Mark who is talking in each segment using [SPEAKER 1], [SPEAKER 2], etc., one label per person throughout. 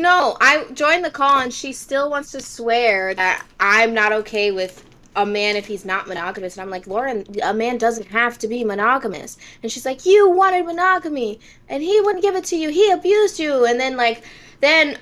[SPEAKER 1] No, I joined the call and she still wants to swear that I'm not okay with a man if he's not monogamous. And I'm like, Lauren, a man doesn't have to be monogamous. And she's like, you wanted monogamy and he wouldn't give it to you. He abused you. And then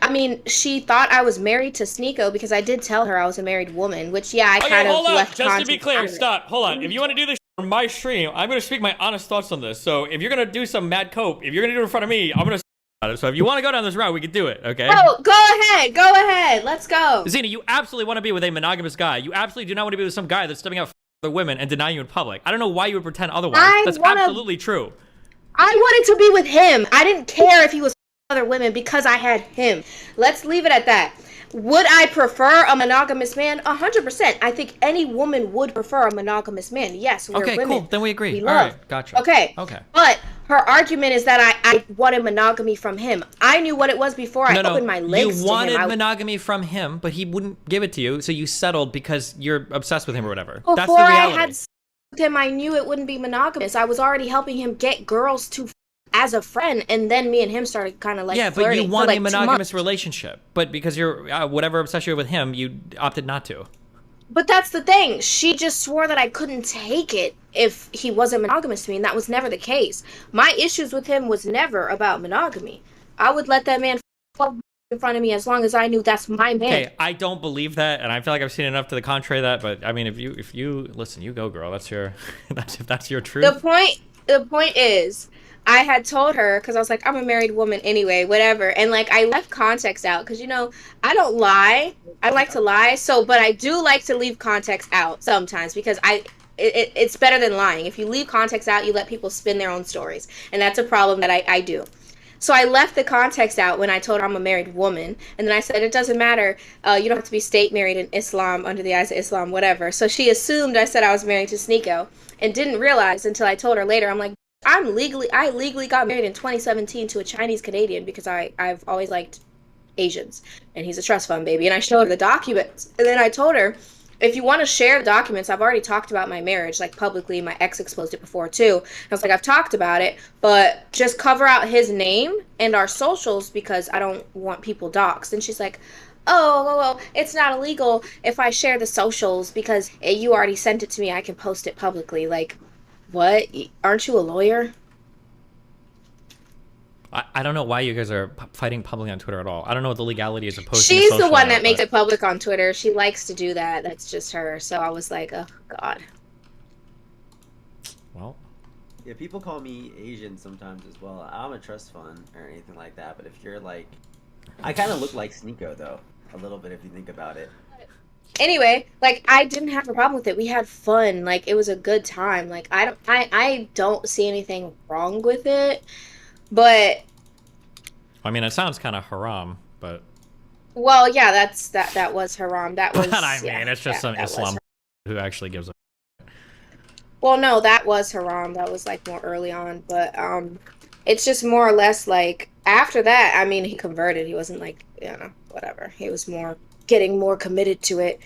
[SPEAKER 1] I mean, she thought I was married to Sneako because I did tell her I was a married woman, which, yeah, I
[SPEAKER 2] Okay,
[SPEAKER 1] kind of
[SPEAKER 2] hold on.
[SPEAKER 1] left
[SPEAKER 2] Just to be
[SPEAKER 1] context out
[SPEAKER 2] clear,
[SPEAKER 1] of it.
[SPEAKER 2] stop. Hold on. If you want to do this on my stream, I'm going to speak my honest thoughts on this. So if you're going to do some mad cope, if you're going to do it in front of me, I'm going to about it. So if you want to go down this route, we can do it, okay?
[SPEAKER 1] Oh, go ahead. Let's go.
[SPEAKER 2] Xena, you absolutely want to be with a monogamous guy. You absolutely do not want to be with some guy that's stepping out for other women and denying you in public. I don't know why you would pretend otherwise. That's absolutely true.
[SPEAKER 1] I wanted to be with him. I didn't care if he was other women because I had him. Let's leave it at that. Would I prefer a monogamous man? 100%. I think any woman would prefer a monogamous man. Yes, we're
[SPEAKER 2] okay,
[SPEAKER 1] women.
[SPEAKER 2] cool. Then we agree.
[SPEAKER 1] We
[SPEAKER 2] All
[SPEAKER 1] love.
[SPEAKER 2] right, gotcha.
[SPEAKER 1] Okay.
[SPEAKER 2] Okay.
[SPEAKER 1] But her argument is that I wanted monogamy from him. I knew what it was before I opened my legs
[SPEAKER 2] You wanted
[SPEAKER 1] to him.
[SPEAKER 2] monogamy from him, but he wouldn't give it to you, so you settled because you're obsessed with him or whatever.
[SPEAKER 1] Before
[SPEAKER 2] That's the reality.
[SPEAKER 1] I had sex with him, I knew it wouldn't be monogamous. I was already helping him get girls to as a friend, and then me and him started kind of like
[SPEAKER 2] yeah, but you want
[SPEAKER 1] like
[SPEAKER 2] a monogamous relationship, but because you're whatever obsession you're with him, you opted not to.
[SPEAKER 1] But that's the thing. She just swore that I couldn't take it if he wasn't monogamous to me, and that was never the case. My issues with him was never about monogamy. I would let that man fuck in front of me as long as I knew that's my man.
[SPEAKER 2] Okay, I don't believe that, and I feel like I've seen enough to the contrary of that. But I mean, if you listen, you go, girl. That's your that's your truth.
[SPEAKER 1] The point is, I had told her, because I was like, I'm a married woman anyway, whatever. And like, I left context out because, you know, I don't lie. I like to lie. So, but I do like to leave context out sometimes because it's better than lying. If you leave context out, you let people spin their own stories. And that's a problem that I do. So I left the context out when I told her I'm a married woman. And then I said, it doesn't matter. You don't have to be state married in Islam, under the eyes of Islam, whatever. So she assumed I said I was married to Sneako and didn't realize until I told her later. I'm like, I legally got married in 2017 to a Chinese Canadian because I've always liked Asians, and he's a trust fund baby. And I showed her the documents, and then I told her, if you want to share the documents, I've already talked about my marriage, like publicly. My ex exposed it before too. I was like, I've talked about it, but just cover out his name and our socials because I don't want people doxxed. And she's like, oh, well, it's not illegal if I share the socials because you already sent it to me. I can post it publicly. Like, what? Aren't you a lawyer?
[SPEAKER 2] I don't know why you guys are fighting publicly on Twitter at all. I don't know what the legality is of posting.
[SPEAKER 1] She's the one that makes it public on Twitter. She likes to do that. That's just her. So I was like, oh, God.
[SPEAKER 2] Well.
[SPEAKER 3] Yeah, people call me Asian sometimes as well. I'm a trust fund or anything like that. But if you're like... I kind of look like Sneako, though. A little bit, if you think about it.
[SPEAKER 1] Anyway, like, I didn't have a problem with it. We had fun. Like, it was a good time. Like, I don't see anything wrong with it. But
[SPEAKER 2] I mean, it sounds kind of haram, but
[SPEAKER 1] well, yeah, that was haram. That was.
[SPEAKER 2] But I mean,
[SPEAKER 1] yeah,
[SPEAKER 2] it's just some Islam who actually gives a.
[SPEAKER 1] Well, no, that was haram. That was like more early on, but it's just more or less like after that. I mean, he converted. He wasn't like, you know, whatever. He was more getting more committed to it,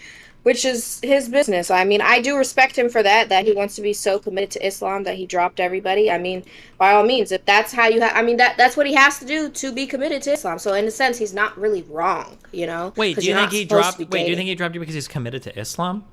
[SPEAKER 1] which is his business. I mean, I do respect him for that he wants to be so committed to Islam that he dropped everybody. I mean, by all means, if that's how you I mean, that's what he has to do to be committed to Islam. So in a sense, he's not really wrong, you know?
[SPEAKER 2] Wait, do you think he dropped you because he's committed to Islam?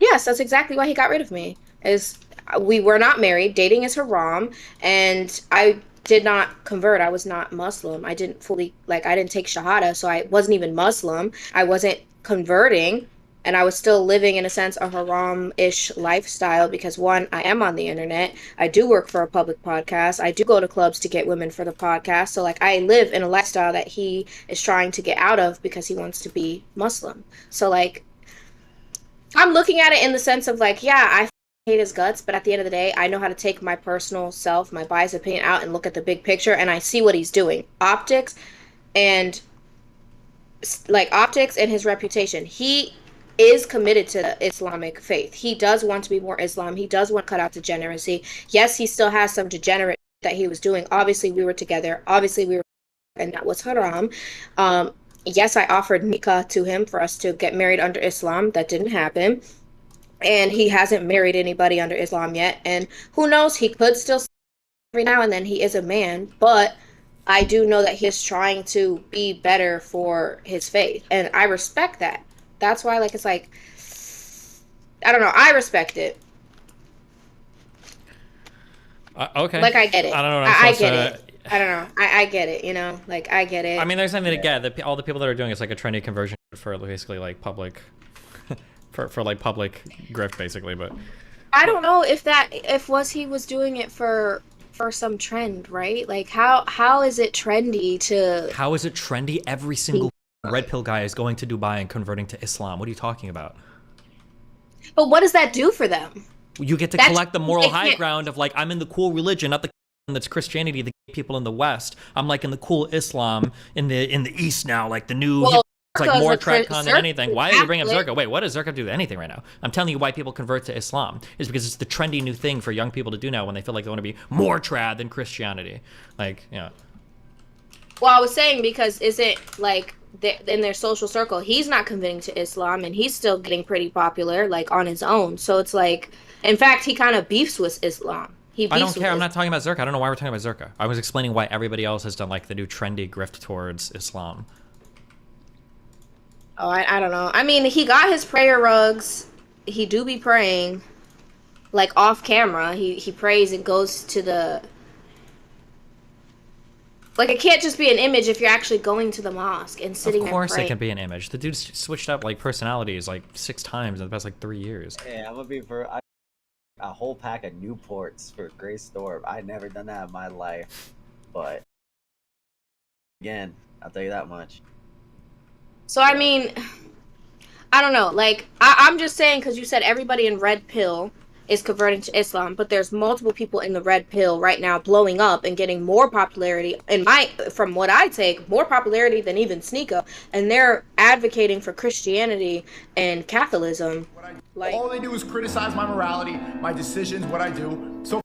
[SPEAKER 1] Yes, that's exactly why he got rid of me. Is we were not married, dating is haram, and I did not convert. I was not Muslim. I didn't fully, like, I didn't take Shahada, so I wasn't even Muslim. I wasn't converting. And I was still living, in a sense, a haram-ish lifestyle because, one, I am on the internet. I do work for a public podcast. I do go to clubs to get women for the podcast. So, like, I live in a lifestyle that he is trying to get out of because he wants to be Muslim. So, like, I'm looking at it in the sense of, like, yeah, I hate his guts, but at the end of the day, I know how to take my personal self, my biased opinion out and look at the big picture, and I see what he's doing. Optics and his reputation. He is committed to the Islamic faith. He does want to be more Islam. He does want to cut out degeneracy. Yes, he still has some degenerate that he was doing. Obviously, we were together. Obviously, we were, and that was haram. Yes, I offered nikah to him for us to get married under Islam. That didn't happen. And he hasn't married anybody under Islam yet. And who knows, he could still every now and then. He is a man, but I do know that he is trying to be better for his faith, and I respect that. That's why, like, it's like, I don't know, I respect it.
[SPEAKER 2] Okay.
[SPEAKER 1] Like, I get it.
[SPEAKER 2] I don't know what
[SPEAKER 1] I
[SPEAKER 2] I'm supposed
[SPEAKER 1] get
[SPEAKER 2] to...
[SPEAKER 1] it. I don't know. I get it, you know? Like, I get it.
[SPEAKER 2] I mean, there's something to get. All the people that are doing it's like a trendy conversion for basically like public, for like public grift, basically. But
[SPEAKER 1] I don't know if he was doing it for some trend, right? Like, how is it trendy to...
[SPEAKER 2] how is it trendy? Every single red pill guy is going to Dubai and converting to Islam. What are you talking about?
[SPEAKER 1] But what does that do for them?
[SPEAKER 2] You get to collect the moral high ground of like, I'm in the cool religion, not the that's Christianity, the people in the West. I'm like in the cool Islam in the East now, like the new... Well, it's like more TradCon than anything. Why are you bringing up Zerka? Wait, what does Zerka do to anything right now? I'm telling you why people convert to Islam is because it's the trendy new thing for young people to do now when they feel like they want to be more trad than Christianity. Like, yeah.
[SPEAKER 1] Well, I was saying because is it like in their social circle, he's not converting to Islam and he's still getting pretty popular like on his own. So it's like, in fact, he kind of beefs with Islam.
[SPEAKER 2] I don't care. I'm not talking about Zerka. I don't know why we're talking about Zerka. I was explaining why everybody else has done like the new trendy grift towards Islam.
[SPEAKER 1] Oh, I don't know. I mean, he got his prayer rugs. He do be praying, like off camera. He prays and goes to the... Like, it can't just be an image if you're actually going to the mosque and sitting there. Of
[SPEAKER 2] course it can be an image. The dude's switched up like personalities like 6 times in the past like 3 years.
[SPEAKER 3] Yeah, I'm gonna be for a whole pack of Newports for Grace Storm. I've never done that in my life, but again, I'll tell you that much.
[SPEAKER 1] So, I mean, I don't know. Like, I'm just saying because you said everybody in Red Pill is converting to Islam, but there's multiple people in the Red Pill right now blowing up and getting more popularity. From what I take, more popularity than even Sneako, and they're advocating for Christianity and Catholicism.
[SPEAKER 4] Like, all they do is criticize my morality, my decisions, what I do. So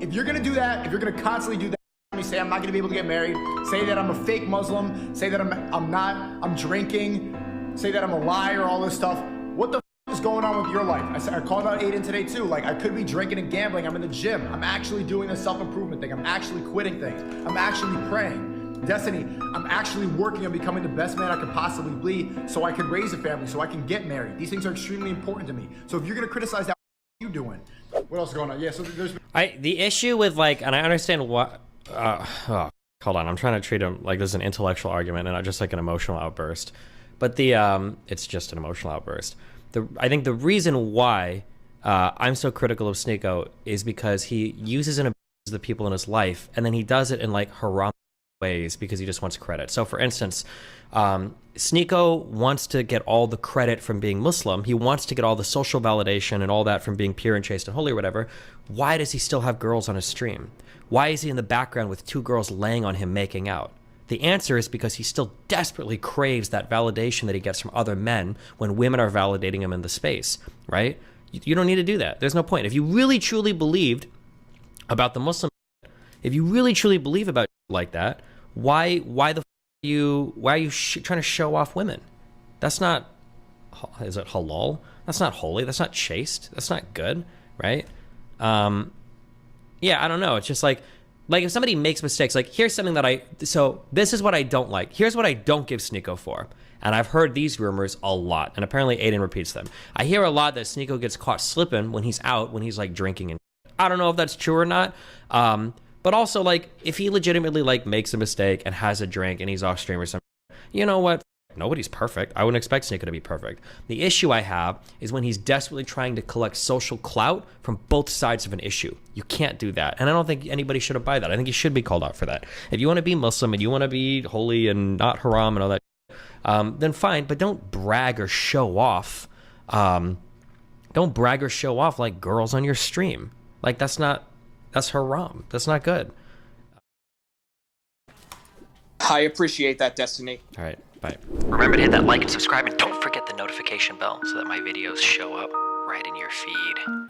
[SPEAKER 4] if you're gonna do that, if you're gonna constantly do that, say I'm not gonna be able to get married, say that I'm a fake Muslim, say that I'm drinking, say that I'm a liar, all this stuff. What the is going on with your life? I called out Aiden today too. Like, I could be drinking and gambling. I'm in the gym. I'm actually doing a self-improvement thing. I'm actually quitting things. I'm actually praying. Destiny, I'm actually working on becoming the best man I could possibly be so I can raise a family, so I can get married. These things are extremely important to me. So if you're gonna criticize that, what are you doing? What else is going on? Yeah, so there's...
[SPEAKER 2] The issue with like, and I understand what... hold on, I'm trying to treat him like this is an intellectual argument and not just like an emotional outburst. But it's just an emotional outburst. I think the reason why I'm so critical of Sneako is because he uses and abuses the people in his life, and then he does it in like haram ways because he just wants credit. So for instance, Sneako wants to get all the credit from being Muslim. He wants to get all the social validation and all that from being pure and chaste and holy or whatever. Why does he still have girls on his stream? Why is he in the background with 2 girls laying on him making out? The answer is because he still desperately craves that validation that he gets from other men when women are validating him in the space, right? You don't need to do that. There's no point. If you really truly believed about the Muslim, if you really truly believe about like that, why are you trying to show off women? That's not, is it halal? That's not holy. That's not chaste. That's not good, right? Yeah, I don't know. It's just like if somebody makes mistakes, like here's something that so this is what I don't like. Here's what I don't give Sneako for. And I've heard these rumors a lot, and apparently Aiden repeats them. I hear a lot that Sneako gets caught slipping when he's out, when he's like drinking and I don't know if that's true or not. But also like if he legitimately like makes a mistake and has a drink and he's off stream or something, you know what? Nobody's perfect. I wouldn't expect Sneako to be perfect. The issue I have is when he's desperately trying to collect social clout from both sides of an issue. You can't do that. And I don't think anybody should abide that. I think you should be called out for that. If you want to be Muslim and you want to be holy and not haram and all that, then fine. But don't brag or show off. Don't brag or show off like girls on your stream. Like that's haram. That's not good.
[SPEAKER 5] I appreciate that, Destiny.
[SPEAKER 2] All right. Bye. Remember to hit that like and subscribe, and don't forget the notification bell so that my videos show up right in your feed.